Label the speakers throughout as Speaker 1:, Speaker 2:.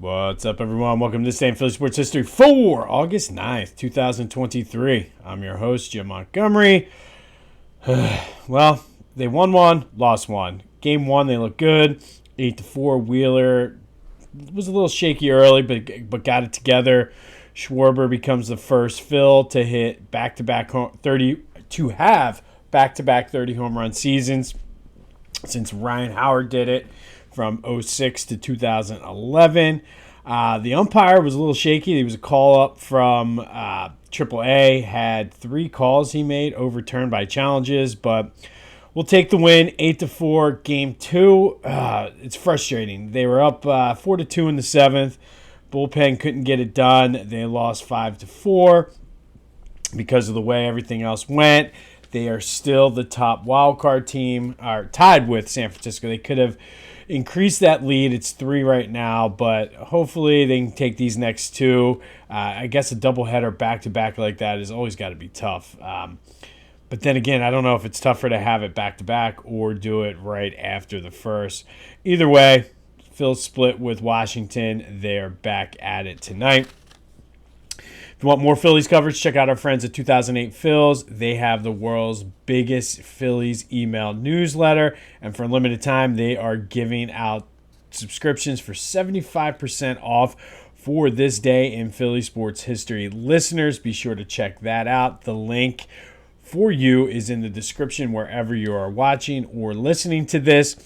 Speaker 1: What's up, everyone? Welcome to this day in Philly Sports History for August 9th, 2023. I'm your host, Jim Montgomery. Well, they won one, lost one. Game one, they looked good. 8-4. Wheeler was a little shaky early, but got it together. Schwarber becomes the first Phil to hit back-to-back 30 home run seasons since Ryan Howard did it from 2006 to 2011. The umpire was a little shaky. He was a call-up from AAA. Had 3 calls he made overturned by challenges, but we'll take the win, 8-4. Game 2, it's frustrating. They were up 4-2 in the 7th. Bullpen couldn't get it done. They lost 5-4 because of the way everything else went. They are still the top wildcard team, are tied with San Francisco. They could have increased that lead. It's 3 right now, but hopefully they can take these next 2. I guess a doubleheader back-to-back like that has always got to be tough. But then again, I don't know if it's tougher to have it back-to-back or do it right after the first. Either way, Phil's split with Washington. They're back at it tonight. If you want more Phillies coverage, check out our friends at 2008 Phils. They have the world's biggest Phillies email newsletter, and for a limited time, they are giving out subscriptions for 75% off for this day in Philly sports history. Listeners, be sure to check that out. The link for you is in the description wherever you are watching or listening to this.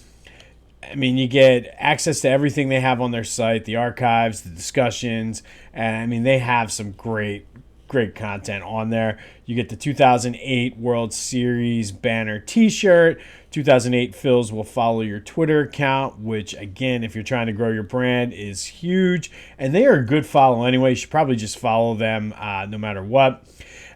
Speaker 1: I mean, you get access to everything they have on their site, the archives, the discussions, and I mean, they have some great content on there. You get the 2008 World Series banner t-shirt. 2008 Phils will follow your Twitter account, which, again, if you're trying to grow your brand, is huge. And they are a good follow anyway. You should probably just follow them no matter what.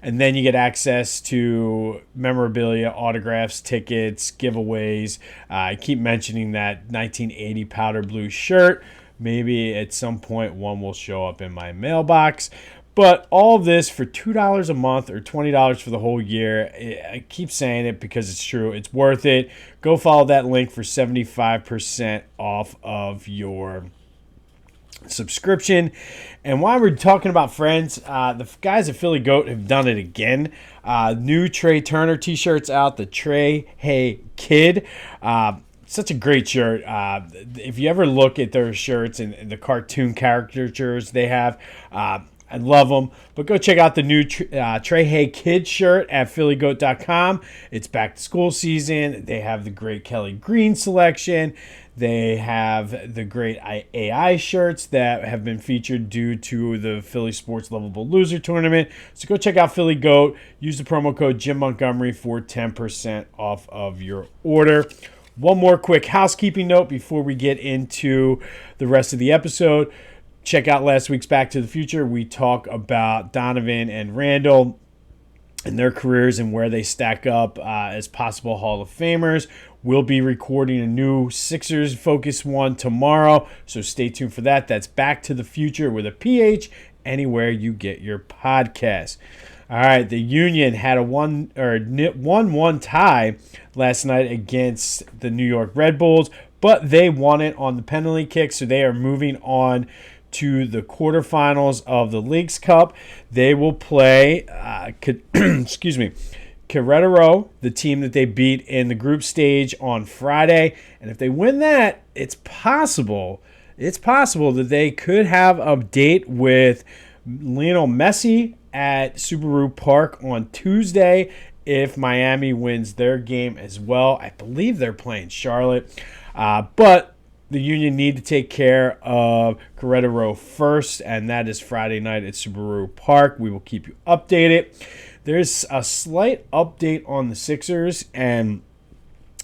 Speaker 1: And then you get access to memorabilia, autographs, tickets, giveaways. I keep mentioning that 1980 powder blue shirt. Maybe at some point one will show up in my mailbox. But all of this for $2 a month or $20 for the whole year. I keep saying it because it's true. It's worth it. Go follow that link for 75% off of your subscription. And while we're talking about friends, the guys at Philly Goat have done it again. New Trey Turner t-shirts out, the Trey Hey Kid. Such a great shirt. If you ever look at their shirts and the cartoon caricatures they have, I love them. But go check out the new Trey Hey Kid shirt at phillygoat.com. It's back to school season. They have the great Kelly Green selection. They have the great AI shirts that have been featured due to the Philly Sports Lovable Loser Tournament. So go check out Philly Goat. Use the promo code Jim Montgomery for 10% off of your order. One more quick housekeeping note before we get into the rest of the episode. Check out last week's Back to the Future. We talk about Donovan and Randall and their careers and where they stack up as possible Hall of Famers. We'll be recording a new Sixers focus one tomorrow, so stay tuned for that. That's Back to the Future with a PH anywhere you get your podcast. All right, the Union had a 1-1 tie last night against the New York Red Bulls, but they won it on the penalty kick, so they are moving on to the quarterfinals of the Leagues Cup. They will play, Querétaro, the team that they beat in the group stage on Friday. And if they win that, it's possible that they could have a date with Lionel Messi at Subaru Park on Tuesday if Miami wins their game as well. I believe they're playing Charlotte. But the Union need to take care of Querétaro first, and that is Friday night at Subaru Park. We will keep you updated. There's a slight update on the Sixers, and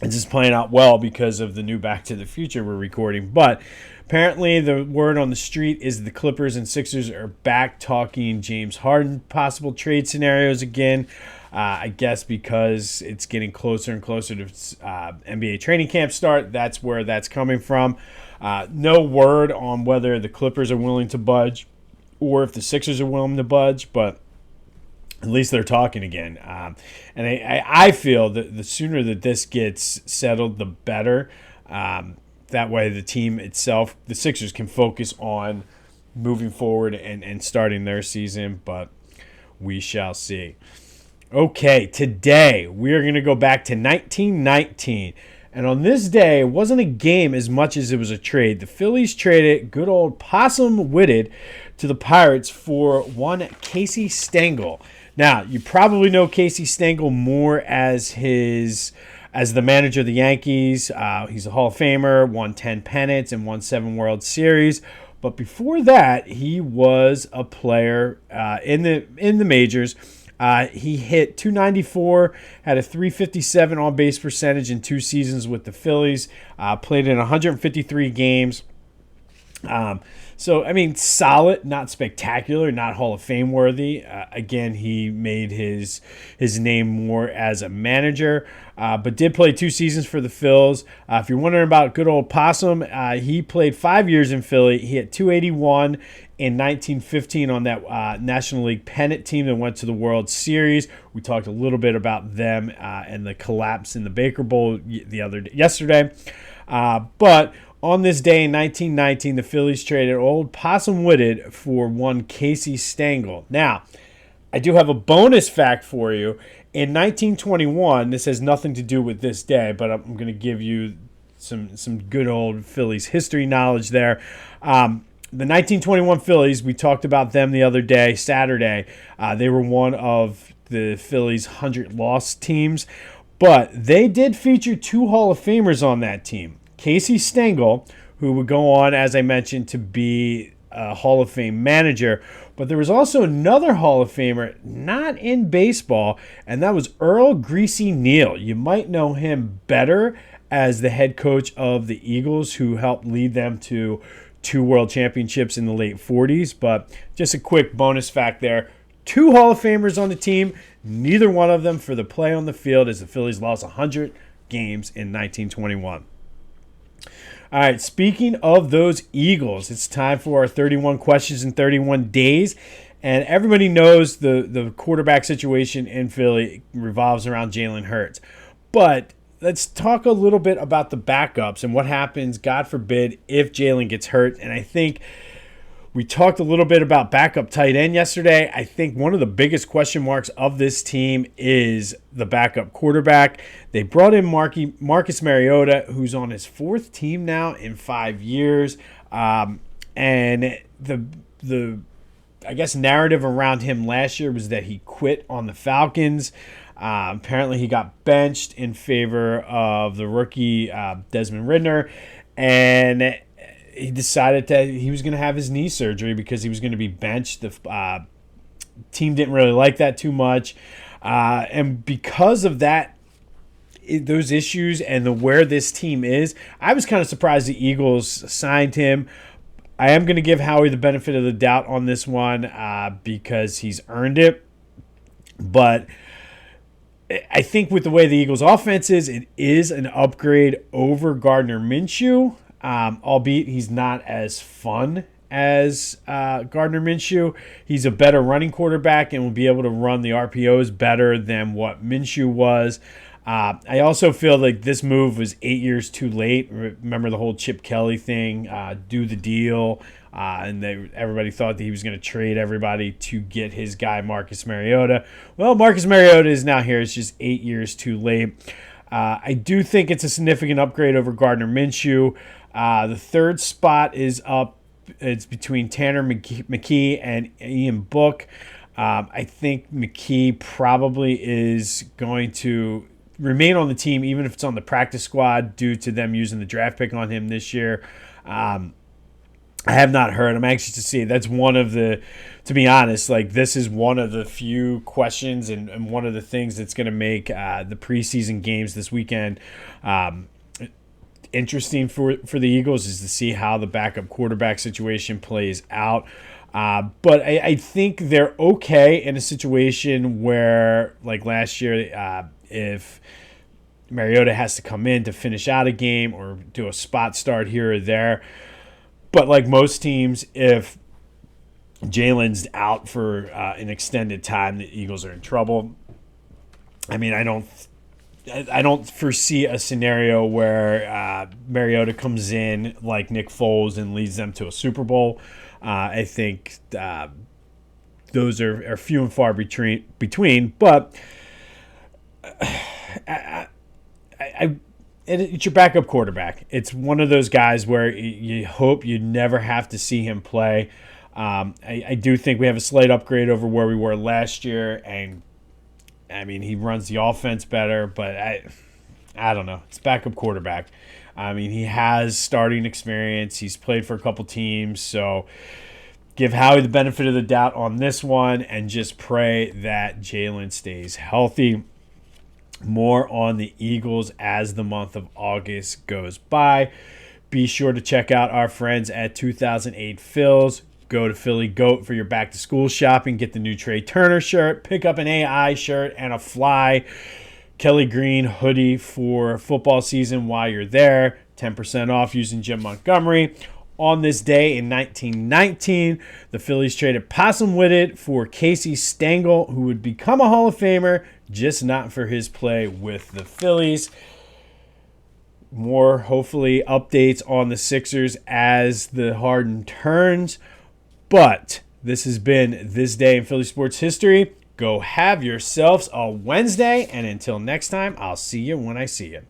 Speaker 1: it's just playing out well because of the new Back to the Future we're recording. But apparently the word on the street is the Clippers and Sixers are back talking James Harden possible trade scenarios again. I guess because it's getting closer and closer to NBA training camp start. That's where that's coming from. No word on whether the Clippers are willing to budge or if the Sixers are willing to budge, but at least they're talking again. And I feel that the sooner that this gets settled, the better. that way the team itself, the Sixers, can focus on moving forward and starting their season, but we shall see. Okay, today we are going to go back to 1919. And on this day, it wasn't a game as much as it was a trade. The Phillies traded good old Possum Whitted to the Pirates for one Casey Stengel. Now, you probably know Casey Stengel more as the manager of the Yankees. He's a Hall of Famer, won 10 pennants and won 7 World Series. But before that, he was a player in the majors. He hit .294, had a .357 on-base percentage in 2 seasons with the Phillies, played in 153 games. So, I mean, solid, not spectacular, not Hall of Fame worthy. Again, he made his name more as a manager, but did play 2 seasons for the Phils. If you're wondering about good old Possum, he played 5 years in Philly. He hit .281 in 1915 on that National League pennant team that went to the World Series. We talked a little bit about them and the collapse in the Baker Bowl yesterday. But on this day in 1919, the Phillies traded old Possum Whitted for one Casey Stengel. Now, I do have a bonus fact for you. In 1921, this has nothing to do with this day, but I'm going to give you some good old Phillies history knowledge there. The 1921 Phillies, we talked about them the other day, Saturday. They were one of the Phillies' 100-loss teams, but they did feature 2 Hall of Famers on that team. Casey Stengel, who would go on, as I mentioned, to be a Hall of Fame manager. But there was also another Hall of Famer, not in baseball, and that was Earl Greasy Neal. You might know him better as the head coach of the Eagles, who helped lead them to 2 world championships in the late 40s. But just a quick bonus fact there. 2 Hall of Famers on the team, neither one of them for the play on the field, as the Phillies lost 100 games in 1921. All right, speaking of those Eagles, it's time for our 31 questions in 31 days. And everybody knows the quarterback situation in Philly revolves around Jalen Hurts. But let's talk a little bit about the backups and what happens, God forbid, if Jalen gets hurt. And I think we talked a little bit about backup tight end yesterday. I think one of the biggest question marks of this team is the backup quarterback. They brought in Marcus Mariota, who's on his 4th team now in 5 years. And the I guess narrative around him last year was that he quit on the Falcons. Apparently he got benched in favor of the rookie Desmond Ridder. And he decided that he was going to have his knee surgery because he was going to be benched. The team didn't really like that too much. And because of that, those issues and where this team is, I was kind of surprised the Eagles signed him. I am going to give Howie the benefit of the doubt on this one because he's earned it. But I think with the way the Eagles' offense is, it is an upgrade over Gardner Minshew. Albeit he's not as fun as Gardner Minshew. He's a better running quarterback and will be able to run the RPOs better than what Minshew was. I also feel like this move was 8 years too late. Remember the whole Chip Kelly thing, do the deal, and everybody thought that he was going to trade everybody to get his guy Marcus Mariota. Well, Marcus Mariota is now here. It's just 8 years too late. I do think it's a significant upgrade over Gardner Minshew. The 3rd spot is up. It's between Tanner McKee and Ian Book. I think McKee probably is going to remain on the team, even if it's on the practice squad, due to them using the draft pick on him this year. I have not heard. I'm anxious to see. That's one of the, to be honest, like this is one of the few questions and one of the things that's going to make the preseason games this weekend interesting for the Eagles, is to see how the backup quarterback situation plays out. But I think they're okay in a situation where, like last year, if Mariota has to come in to finish out a game or do a spot start here or there. But like most teams, if Jalen's out for an extended time, the Eagles are in trouble. I mean, I don't foresee a scenario where Mariota comes in like Nick Foles and leads them to a Super Bowl. I think those are few and far between. But it's your backup quarterback. It's one of those guys where you hope you never have to see him play. I do think we have a slight upgrade over where we were last year, and I mean, he runs the offense better, but I don't know. It's backup quarterback. I mean, he has starting experience. He's played for a couple teams, so give Howie the benefit of the doubt on this one and just pray that Jalen stays healthy. More on the Eagles as the month of August goes by. Be sure to check out our friends at 2008 Phils. Go to Philly Goat for your back-to-school shopping. Get the new Trey Turner shirt. Pick up an AI shirt and a Fly Kelly Green hoodie for football season while you're there. 10% off using Jim Montgomery. On this day in 1919, the Phillies traded Possum Whitted for Casey Stengel, who would become a Hall of Famer, just not for his play with the Phillies. More, hopefully, updates on the Sixers as the Harden turns. But this has been This Day in Philly Sports History. Go have yourselves a Wednesday, and until next time, I'll see you when I see you.